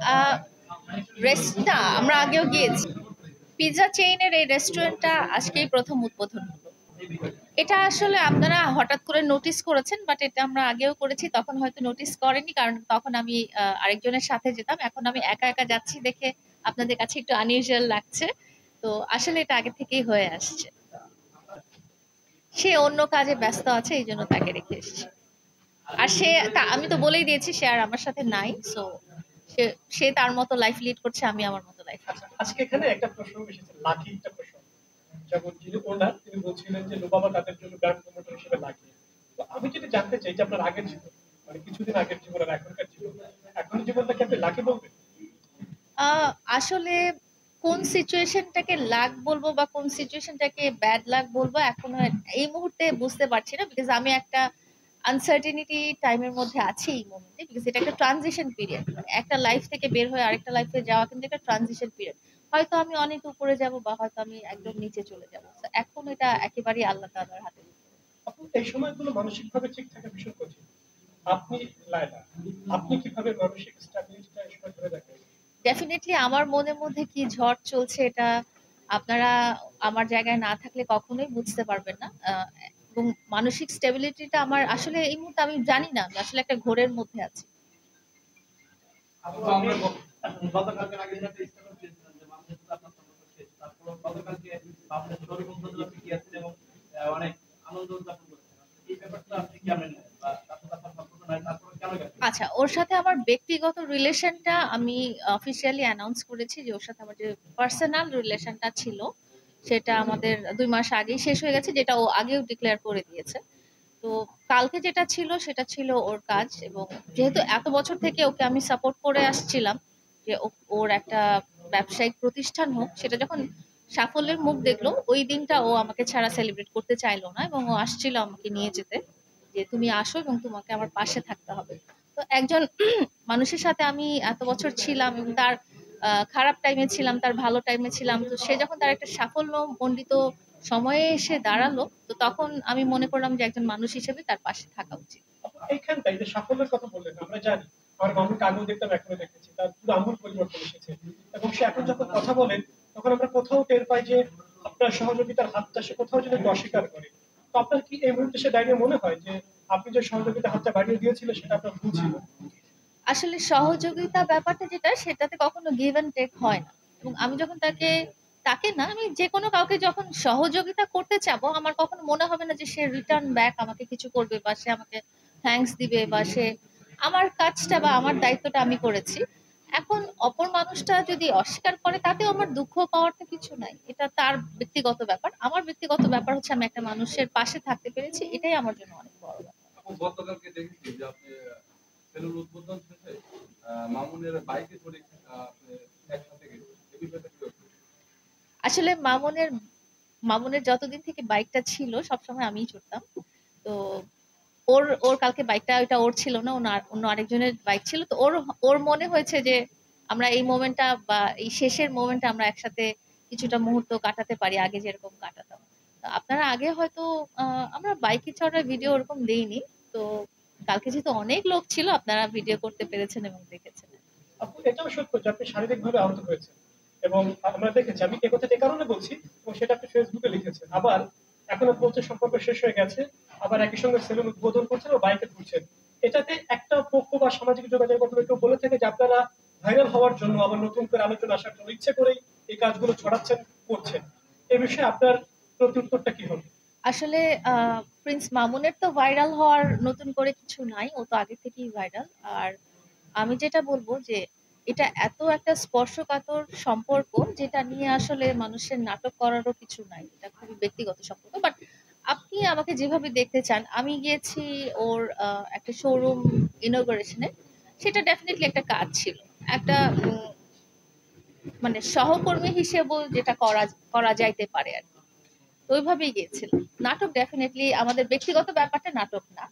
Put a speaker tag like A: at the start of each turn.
A: আহ না, আমরা আগেও গিয়েছি। পিৎজা চেইনের এই রেস্টুরেন্টটা আজকেই প্রথম উদ্বোধন হলো। এটা আসলে আপনারা হঠাৎ করে নোটিস করেছেন, বাট এটা আমরা আগেও করেছি, তখন হয়তো নোটিস করেনি, কারণ তখন আমি আরেকজনের সাথে যেতাম। এখন আমি একা একা যাচ্ছি দেখে আপনাদের কাছে একটু আনইউজুয়াল লাগছে। তো আসলে এটা আগে থেকেই হয়ে আসছে। সে অন্য কাজে ব্যস্ত আছে, এই জন্য তাকে রেখে এসেছি। আর আমি তো বলেই দিয়েছি সে আর আমার সাথে নাই। সো সে সে তার মতো লাইফ লিড করছে, আমি আমার মতো লাইফ।
B: আজকে এখানে একটা প্রশ্ন এসেছে, লাকি একটা প্রশ্ন। যেমন যিনি ওনার, তিনি বলছিলেন যে লোবাবা তাদের জন্য ব্র্যান্ড প্রমোটার হিসেবে লাকি। তো আমি যদি জানতে চাই যে আপনার আগের জীবন, মানে কিছুদিন আগের জীবন আর এখনকার জীবন, এখনের জীবনটাকে আপনি লাকি বলবেন?
A: আসলে কোন সিচুয়েশনটাকে লাক বলবো বা কোন সিচুয়েশনটাকে ব্যাড লাক বলবো এখনো এই মুহূর্তে বুঝতে পারছি না, বিকজ আমি একটা আনসার্টেনিটি টাইমের মধ্যে আছি এই মোমেন্টে, বিকজ এটা একটা ট্রানজিশন পিরিয়ড। একটা লাইফ থেকে বের হয়ে আরেকটা লাইফে যাওয়া কিন্তু একটা ট্রানজিশন পিরিয়ড। হয়তো আমি অনেক উপরে যাব বা হয়তো আমি একদম নিচে চলে যাব। এখন এটা একেবারেই আল্লাহ তাআলার হাতে।
B: আপনি এই সময়গুলো মানসিকভাবে ঠিক থাকা ভীষণ কঠিন। আপনি, লায়লা, আপনি কিভাবে মানসিক স্ট্যাবিলিটিটা এই সময় ধরে রাখেন?
A: ডেফিনেটলি আমার মনের মধ্যে কি ঝড় চলছে এটা আপনারা আমার জায়গায় না থাকলে কখনোই বুঝতে পারবেন না। এবং মানসিক স্টেবিলিটিটা আমার আসলে এই মুহূর্তে আমি জানি না, আমি আসলে একটা ঘোরের মধ্যে আছি। আচ্ছা, ওর সাথে আমার ব্যক্তিগত রিলেশনটা আমি অফিসিয়ালি অ্যানাউন্স করেছি যে ওর সাথে আমার যে পার্সোনাল রিলেশনটা ছিল সেটা আমাদের 2 মাস আগেই শেষ হয়ে গেছে, যেটা ও আগেও ডিক্লেয়ার করে দিয়েছে। তো কালকে যেটা ছিল সেটা ছিল ওর কাজ, এবং যেহেতু এত বছর থেকে ওকে আমি সাপোর্ট করে আসছিলাম যে ওর একটা ব্যবসায়িক প্রতিষ্ঠান হোক, সেটা যখন সাফল্যের মুখ দেখলো ওই দিনটা ও আমাকে ছাড়া সেলিব্রেট করতে চাইলো না, এবং ও আসছিল আমাকে নিয়ে যেতে, যে তুমি আসো এবং তোমাকে আমার পাশে থাকতে হবে। তো একজন মানুষের সাথে আমি এত বছর ছিলাম এবং তার খারাপ টাইমে ছিলাম, তার ভালো টাইমে ছিলাম, তো সে যখন তার একটা সাফল্য মণ্ডিত সময়ে এসে দাঁড়ালো, তো তখন আমি মনে করলাম যে একজন মানুষ হিসেবে তার পাশে থাকা উচিত।
B: এইখানটাই যে সাফল্যের কথা বললেন, আমরা জানি আমার মামুকে আগেও দেখতাম, এখনো দেখেছি, তার পুরো আমূল পরিবর্তন এসেছে। এবং সে এখন যখন কথা বলেন তখন আমরা কোথাও টের পাই যে আপনার সহযোগিতার হাতটা সে কোথাও যেন একটু অস্বীকার করে। তো আপনার কি এই মুহূর্তে সে দাঁড়িয়ে মনে হয় যে আপনি যে সহযোগিতার হাতটা বাড়িয়ে দিয়েছিলেন সেটা আপনার ভুল ছিল?
A: আসলে সহযোগিতা ব্যাপারটা যেটা, সেটাতে কখনো গিভ অ্যান্ড টেক হয় না। এবং আমি যখন তাকে তাকে না, আমি যে কোনো কাউকে যখন সহযোগিতা করতে চাবো, আমার কখনো মনে হবে না যে সে রিটার্ন ব্যাক আমাকে কিছু করবে বা সে আমাকে থ্যাঙ্কস দিবে বা সে আমার কাজটা বা আমার দায়িত্বটা আমি করেছি। এখন অপর মানুষটা যদি অস্বীকার করে তাতেও আমার দুঃখ পাওয়ার তো কিছু নাই, এটা তার ব্যক্তিগত ব্যাপার। আমার ব্যক্তিগত ব্যাপার হচ্ছে আমি একটা মানুষের পাশে থাকতে পেরেছি, এটাই আমার জন্য অনেক বড় ব্যাপার।
C: গতকালকে দেখেছি যে আপনি সেলুন উদ্বোধন শেষে মামুনের বাইকে করে আপনি একসাথে গেছেন, এই বিষয়টা কি?
A: আসলে মামুনের যতদিন থেকে বাইকটা ছিল সবসময় আমিই চড়তাম। তো ওর ওর কালকে বাইকটা ওইটা ওর ছিল না, অন্য আরেকজনের বাইক ছিল। তো ওর ওর মনে হয়েছে যে আমরা এই মোমেন্টটা বা এই শেষের মোমেন্টটা আমরা একসাথে কিছুটা মুহূর্ত কাটাতে পারি, আগে যেরকম কাটাতাম। তো আপনারা আগে হয়তো আমরা বাইকে চড়ার ভিডিও ওরকম দেইনি। তো কালকে যেহেতু অনেক লোক ছিল, আপনারা ভিডিও করতে পেরেছেন এবং দেখেছেন।
B: আপু, এটাও সত্য যে আপনি শারীরিকভাবে আহত হয়েছেন, এবং আমরা দেখেছি, আমি এই কথাটা এই কারণে বলছি, এবং সেটা আপনি ফেসবুকে লিখেছেন। আবার এখনো বলছে সম্পর্ক শেষ হয়ে গেছে, আবার একই সঙ্গে সেলুন উদ্বোধন করছেন ও বাইকে ঘুরছেন। এটাতে একটা পক্ষ বা সামাজিক যোগাযোগ মাধ্যমে কেউ বলে থাকে যে আপনারা ভাইরাল হওয়ার জন্য, আবার নতুন করে আলোচনা আসার জন্য ইচ্ছে করেই এই কাজগুলো ছড়াচ্ছেন, করছেন। এ বিষয়ে আপনার প্রত্যুত্তরটা কি হবে?
A: আসলে প্রিন্স মামুনের তো ভাইরাল হওয়ার নতুন করে কিছু নাই, ও তো আগে থেকেই ভাইরাল। আর আমি যেটা বলবো যে এটা এত একটা স্পর্শকাতর সম্পর্ক, যেটা নিয়ে আসলে মানুষের নাটক করারও কিছু নাই, এটা খুবই ব্যক্তিগত সম্পর্ক। বাট আপনি আমাকে যেভাবে দেখতে চান, আমি গিয়েছি ওর একটা শোরুম ইনগরেশনে, সেটা ডেফিনেটলি একটা কাজ ছিল, একটা মানে সহকর্মী হিসেবেও যেটা করা করা যাইতে পারে আর কি। তো ওইভাবেই গিয়েছিলাম। নাটক ডেফিনেটলি আমাদের ব্যক্তিগত ব্যাপারটা নাটক না।